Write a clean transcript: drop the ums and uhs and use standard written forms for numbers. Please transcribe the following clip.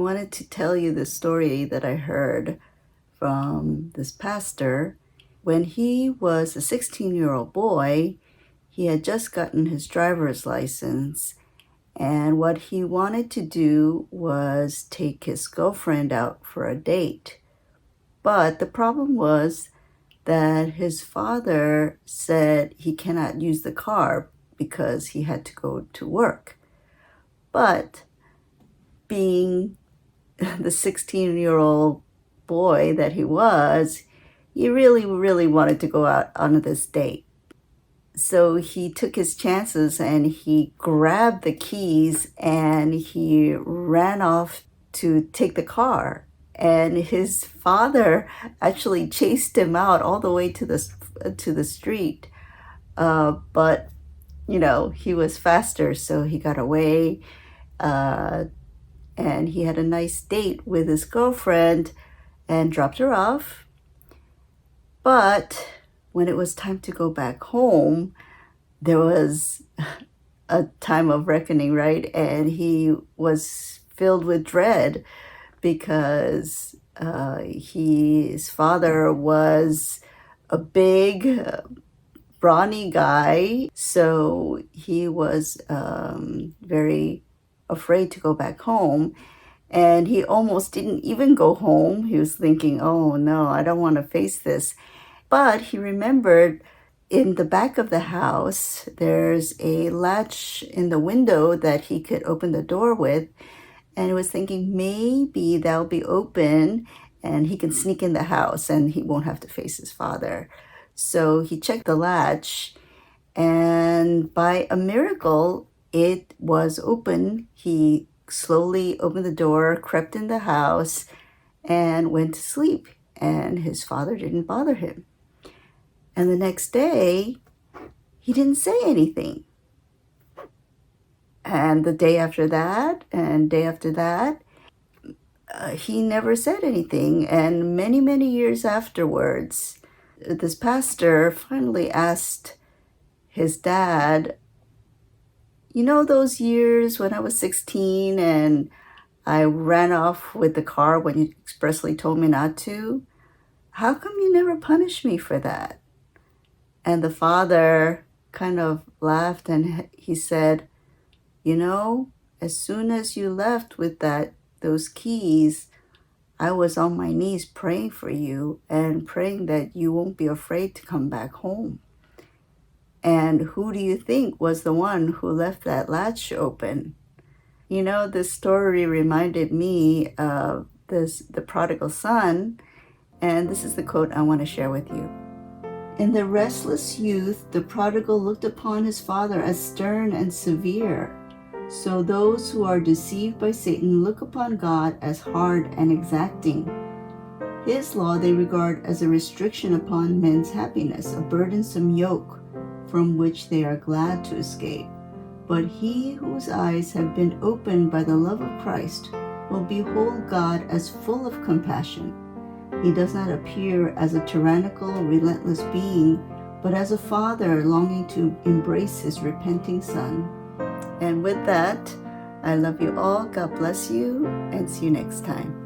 wanted to tell you the story that I heard from this pastor. When he was a 16-year-old boy, he had just gotten his driver's license, and what he wanted to do was take his girlfriend out for a date. But the problem was that his father said he cannot use the car because he had to go to work. But being the 16-year-old boy that he was, he really, really wanted to go out on this date. So he took his chances and he grabbed the keys and he ran off to take the car. And his father actually chased him out all the way to the street. But he was faster, so he got away. And he had a nice date with his girlfriend and dropped her off. But when it was time to go back home, there was a time of reckoning, right? And he was filled with dread because his father was a big, brawny guy. So he was very afraid to go back home. And he almost didn't even go home. He was thinking, oh no, I don't want to face this. But he remembered in the back of the house, there's a latch in the window that he could open the door with. And he was thinking maybe that'll be open and he can sneak in the house and he won't have to face his father. So he checked the latch, and by a miracle, it was open. He slowly opened the door, crept in the house, and went to sleep. And his father didn't bother him. And the next day, he didn't say anything. And the day after that, and day after that, he never said anything. And many, many years afterwards, this pastor finally asked his dad, those years when I was 16 and I ran off with the car when you expressly told me not to? How come you never punished me for that? And the father kind of laughed and he said, as soon as you left with those keys, I was on my knees praying for you and praying that you won't be afraid to come back home. And who do you think was the one who left that latch open? This story reminded me of the prodigal son, and this is the quote I want to share with you. In the restless youth, the prodigal looked upon his father as stern and severe. So those who are deceived by Satan look upon God as hard and exacting. His law they regard as a restriction upon men's happiness, a burdensome yoke from which they are glad to escape. But he whose eyes have been opened by the love of Christ will behold God as full of compassion. He does not appear as a tyrannical, relentless being, but as a father longing to embrace his repenting son. And with that, I love you all. God bless you, and see you next time.